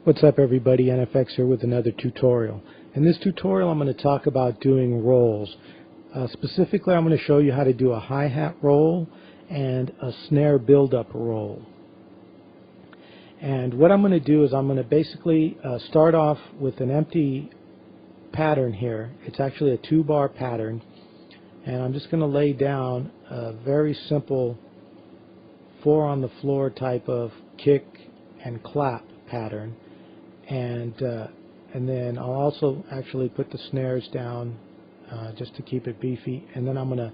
What's up everybody, NFX here with another tutorial. In this tutorial I'm going to talk about doing rolls. Specifically I'm going to show you how to do a hi-hat roll and a snare build-up roll. And what I'm going to do is I'm going to basically start off with an empty pattern here. It's actually a 2-bar pattern, and I'm just going to lay down a very simple 4 on the floor type of kick and clap pattern. And then I'll also actually put the snares down just to keep it beefy, and then I'm going to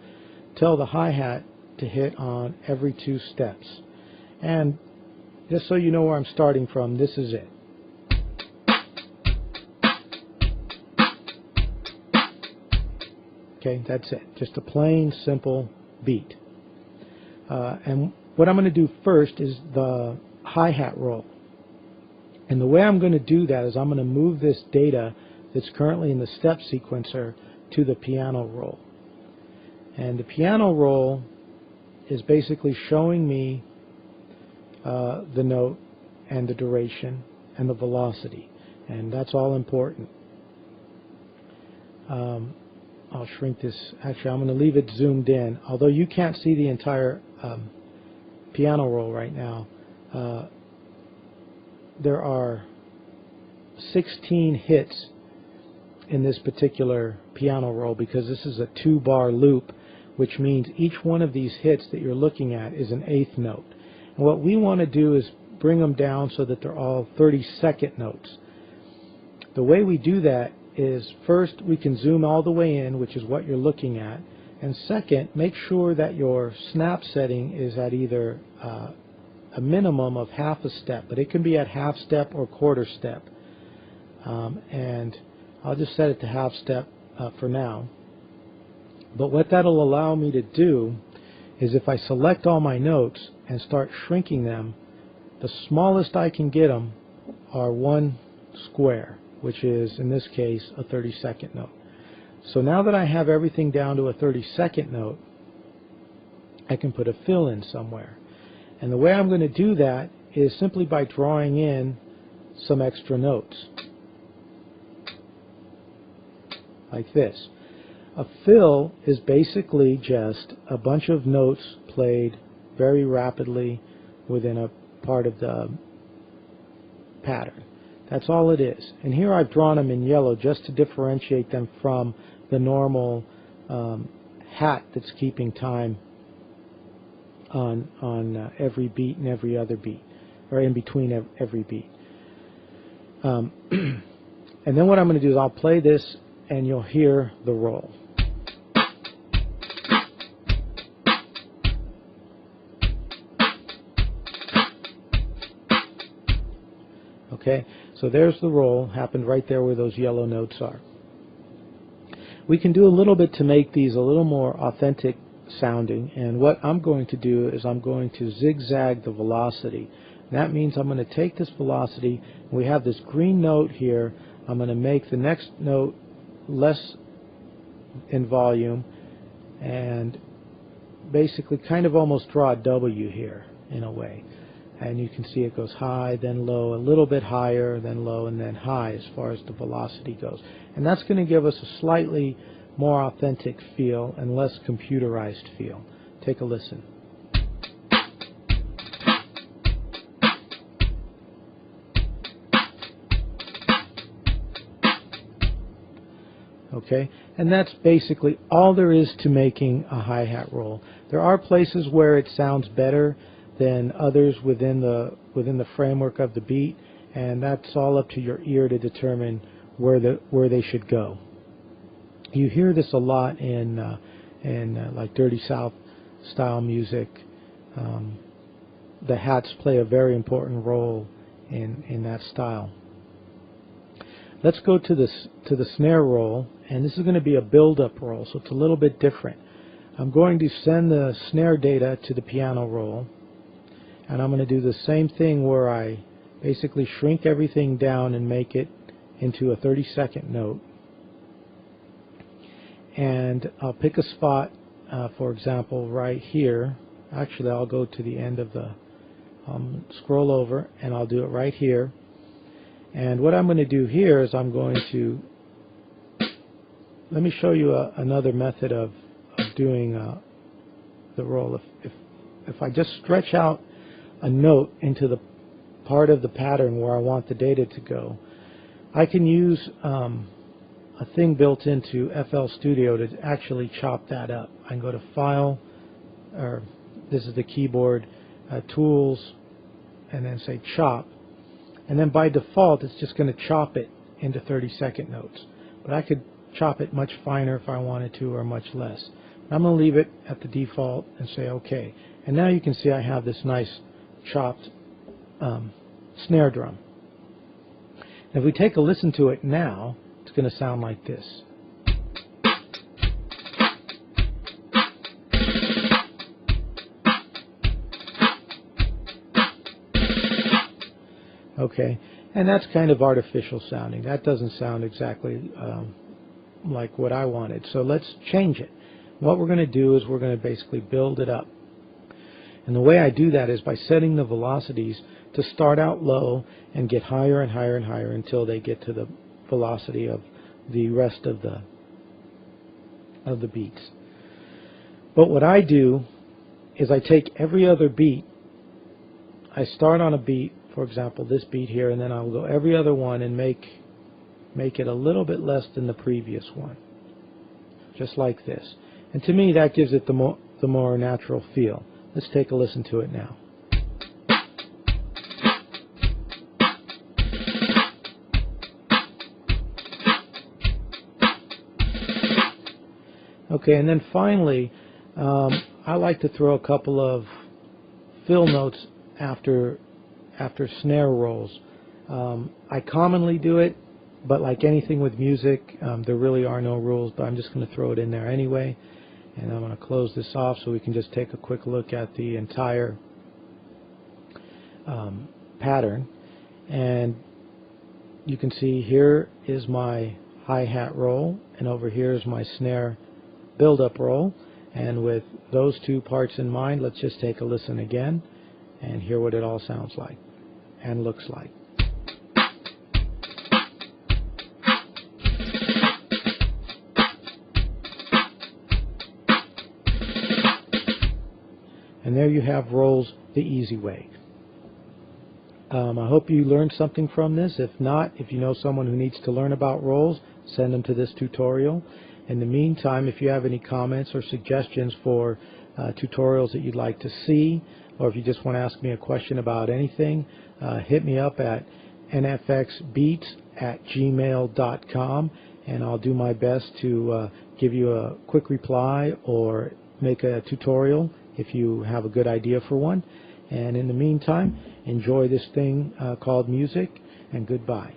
tell the hi-hat to hit on every 2 steps. And just so you know where I'm starting from, this is it. Okay, that's it. Just a plain, simple beat. And what I'm going to do first is the hi-hat roll. And the way I'm going to do that is I'm going to move this data that's currently in the step sequencer to the piano roll. And the piano roll is basically showing me the note and the duration and the velocity. And that's all important. I'll shrink this. Actually, I'm going to leave it zoomed in. Although you can't see the entire piano roll right now. There are 16 hits in this particular piano roll because this is a 2-bar loop, which means each one of these hits that you're looking at is an 8th note. And what we want to do is bring them down so that they're all 32nd notes. The way we do that is, first we can zoom all the way in, which is what you're looking at, and second, make sure that your snap setting is at either a minimum of half a step, but it can be at half step or quarter step. And I'll just set it to half step for now. But what that'll allow me to do is, if I select all my notes and start shrinking them, the smallest I can get them are 1 square, which is in this case a 32nd note. So now that I have everything down to a 32nd note, I can put a fill in somewhere. And the way I'm going to do that is simply by drawing in some extra notes, like this. A fill is basically just a bunch of notes played very rapidly within a part of the pattern. That's all it is. And here I've drawn them in yellow just to differentiate them from the normal hat that's keeping time on every beat and every other beat, or in between every beat. And then what I'm going to do is I'll play this and you'll hear the roll. Okay, so there's the roll, happened right there where those yellow notes are. We can do a little bit to make these a little more authentic sounding, and what I'm going to do is I'm going to zigzag the velocity. That means I'm going to take this velocity, and we have this green note here. I'm going to make the next note less in volume and basically kind of almost draw a W here in a way. And you can see it goes high, then low, a little bit higher, then low, and then high as far as the velocity goes. And that's going to give us a slightly more authentic feel and less computerized feel. Take a listen. Okay, and that's basically all there is to making a hi-hat roll. There are places where it sounds better than others within the framework of the beat, and that's all up to your ear to determine where they should go. You hear this a lot in like Dirty South style music. The hats play a very important role in that style. Let's go to the snare roll, and this is going to be a build-up roll, so it's a little bit different. I'm going to send the snare data to the piano roll, and I'm going to do the same thing where I basically shrink everything down and make it into a 32nd note. And I'll pick a spot, for example, right here. Actually, I'll go to the end of the, scroll over, and I'll do it right here. And what I'm going to do here is I'm going to, let me show you another method of doing the roll. If I just stretch out a note into the part of the pattern where I want the data to go, I can use a thing built into FL Studio to actually chop that up. I can go to File, or this is the keyboard, Tools, and then say Chop. And then by default, it's just going to chop it into 30-second notes. But I could chop it much finer if I wanted to, or much less. I'm going to leave it at the default and say OK. And now you can see I have this nice chopped snare drum. And if we take a listen to it now, it's going to sound like this. Okay, and that's kind of artificial sounding. That doesn't sound exactly like what I wanted. So let's change it. What we're going to do is we're going to basically build it up. And the way I do that is by setting the velocities to start out low and get higher and higher and higher until they get to the velocity of the rest of the beats. But what I do is I take every other beat. I start on a beat, for example, this beat here, and then I'll go every other one and make it a little bit less than the previous one, just like this. And to me, that gives it the more natural feel. Let's take a listen to it now. Okay, and then finally, I like to throw a couple of fill notes after snare rolls. I commonly do it, but like anything with music, there really are no rules, but I'm just going to throw it in there anyway. And I'm going to close this off so we can just take a quick look at the entire pattern. And you can see here is my hi-hat roll, and over here is my snare build-up roll. And with those two parts in mind, let's just take a listen again and hear what it all sounds like and looks like. And there you have rolls the easy way. I hope you learned something from this. If not, if you know someone who needs to learn about rolls, send them to this tutorial. In the meantime, if you have any comments or suggestions for tutorials that you'd like to see, or if you just want to ask me a question about anything, hit me up at nfxbeats@gmail.com, and I'll do my best to give you a quick reply or make a tutorial if you have a good idea for one. And in the meantime, enjoy this thing called music, and goodbye.